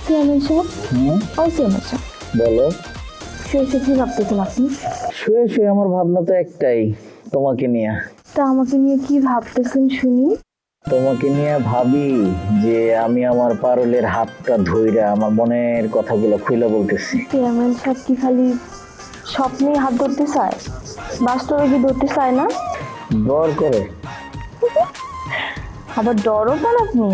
Chairman সাহেব, ও chairman সাহেব, বলো। শুয়ে শুয়ে কি ভাবতেছেন আপনি? শুয়ে শুয়ে আমার ভাবনা তো একটাই, তোমাকে নিয়ে। তা আমাকে নিয়ে কি ভাবতেছেন শুনি? তোমাকে নিয়ে ভাবি যে আমি আমার পারুলের হাতটা ধইরা আমার মনের কথাগুলো খুলে বলতেছি। চেয়ারম্যান সাহেব কি খালি স্বপ্নেই হাত ধরতে চায়, বাস্তবে কি ধরতে চায় না? ডর করে। আবার ডরও পান আপনি?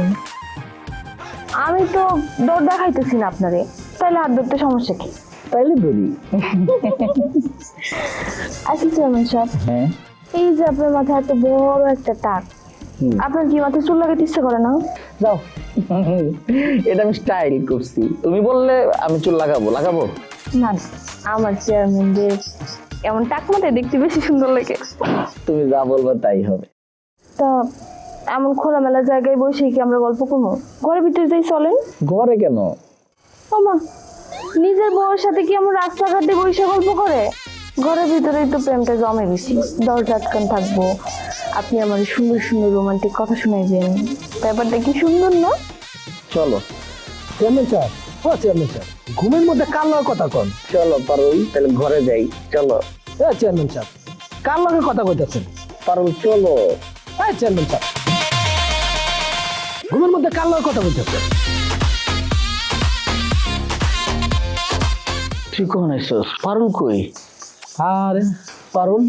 আমি তো ডর দেখাইতেছি না আপনারে, তাইলে হাত ধরতে সমস্যা কি? তাইলে ধরি। আচ্ছা চেয়ারম্যান সাহেব, হ্যাঁ, এই যে আপনার মাথায় এত বড় একটা টাক, আপনার কি মাথায় চুল লাগাতে ইচ্ছে করে না? যাও। এটা আমি স্টাইল করছি, তুমি বললে আমি চুল লাগাবো। না, আমার চেয়ারম্যানদের এমন টাক মাথায় দেখতে বেশি সুন্দর লাগে। তুমি যা বলবে তাই হবে। তা এমন খোলামেলা জায়গায় বসে কি আমরা গল্প করবো? ঘরের ভিতরে যাই চলেন। ঘরে কেন? ও মা, নিজের বউয়ের সাথে কি আমরা রাস্তাঘাটে বসে গল্প করে? ঘরের ভিতরেই তো প্রেমটা জমে বেশি। দরজা আটকান থাকবো, আপনি আমার সুন্দর সুন্দর রোমান্টিক কথা শোনাইবেন, ব্যাপারটা কি সুন্দর না? চলো। চেয়ারম্যান স্যার, ও চেয়ারম্যান স্যার, ঘুমের মধ্যে কার লগে কথা কন? চলো পারুল, তাহলে ঘরে যাই। চলো। চেয়ারম্যান স্যার, কার লগে কথা কইতাছেন? পারুল চলো। চেয়ারম্যান স্যার, ঘুমের মধ্যে কার লগে কথা কইতাছেন? তুই কখন আইসস? পারুল কই? আরে পারুল,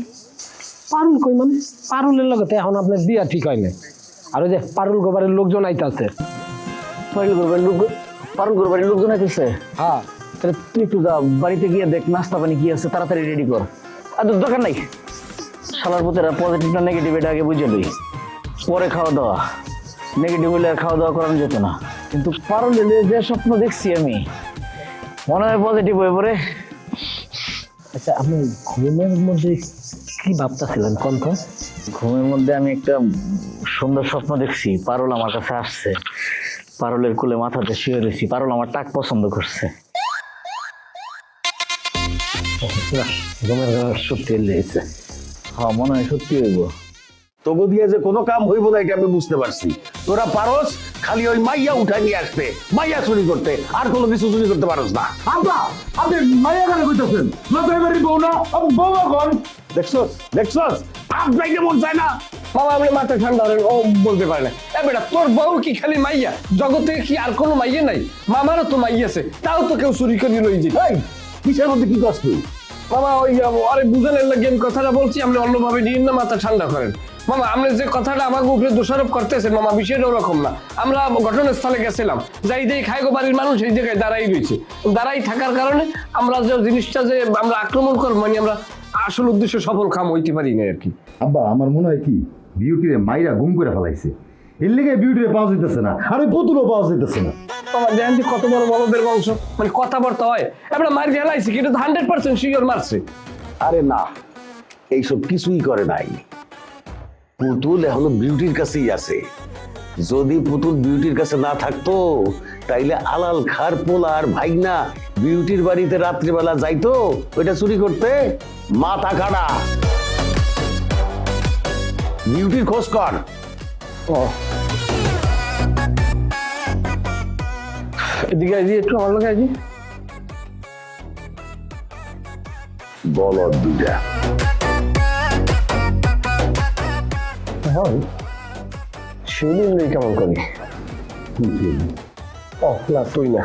পারুল কই মানে? পারুলের লগে তো এখন আপনার বিয়া ঠিক হয় না। আর ওই যে পারুল গোবারের লোকজন আইতাছে। পারুল ঘর বাড়ির লোকজন আইতেছে। হ্যাঁ, তাহলে তুই একটু যা, বাড়িতে গিয়ে দেখ নাস্তা পানি কি আছে, তাড়াতাড়ি রেডি কর। আর তোর দরকার নাই, শালার পুতেরা পজিটিভ না নেগেটিভ এটা আগে বুঝে লই, পরে খাওয়া দাওয়া। নেগেটিভ হলে আর খাওয়া দাওয়া করানো যেত না। কিন্তু পারুল যে স্বপ্ন দেখছি আমি, মনে হয় পজিটিভ হয়ে পড়ে। আচ্ছা, আপনি ঘুমের মধ্যে কি ভাবতেছিলেন কোন? ঘুমের মধ্যে আমি একটা সুন্দর স্বপ্ন দেখছি, পারুল আমার কাছে আসছে, পারুলের কোলে মাথাতে শুয়ে রয়েছি, পারুল আমার টাক পছন্দ করছে। ঘুমের সত্যি লেগেছে। হ্যাঁ, মনে হয় সত্যি হইব। তোকে দিয়ে যে কোনো কাম হইব না এটা আমি বুঝতে পারছি। তোরা পারস খালি ওই মাইয়া উঠাই নিয়ে আসতে, মাইয়া চুরি করতে, আর কোনো কিছু চুরি করতে পারস না। আব্বা, আপনি মাইয়া গানে কইতাছেন না? তো এবারে বউ না, বউ এখন দেখছস দেখছস আপনাই মন চায় না। বাবা আপনি মাথা ঠান্ডা করেন, ও বলতে পারে না। এ বেটা, তোর বউ কি খালি মাইয়া? জগতে কি আর কোনো মাইয়া নাই? মামারও তো মাইয়া আছে, তাও তো কেউ চুরি করে লই যে। এই কিসের মধ্যে কি কষ্ট? বাবা ওই আরে বুঝানোর লাগে আমি কথাটা বলছি, আপনি অন্যভাবে নিন না, মাথা ঠান্ডা করেন। মামা আপনি যে কথাটা আমাকে উপরে দোষারোপ করতেছেন মামা, বিষয়টা ওরকম না। আমরা ঘটনাস্থলে গেছিলাম, যাই দিয়ে খাইগো বাড়ির মানুষ এই জায়গায় দাঁড়াই রয়েছে। দাঁড়াই থাকার কারণে আমরা যে জিনিসটা যে আমরা আক্রমণ করবো, মানে আমরা আসল উদ্দেশ্য সফল কাম হইতে পারি না আর কি। আব্বা, আমার মনে হয় কি বিউটিরে মাইরা গুম করে ফেলাইছে। এর লেগে বিউটিরে পাওয়া যাইতেছে না, আর ওই পুতুলও পাওয়া যাইতেছে না। তোমার দেখেন যে কত বড় বলদের বংশ, মানে কথাবার্তা হয়। আমরা মার গেলাইছি কিন্তু 100% শিওর মারছে। আরে না, এইসব কিছুই করে নাই। পুতুল এখনো বিউটির কাছেই আছে। যদি পুতুল বিউটির কাছে না থাকতো তাইলে আলাল খার পোলা আর ভাইগনা বিউটির বাড়িতে রাত্রিবেলা যাইতো ওইটা চুরি করতে। মাথা কাটা, বিউটির খোঁজ কর। এদিকে আইজি, একটু আমার লোক আইজি। বলদ দুইটা। সেদিন কেমন করি? ও না, তুই না।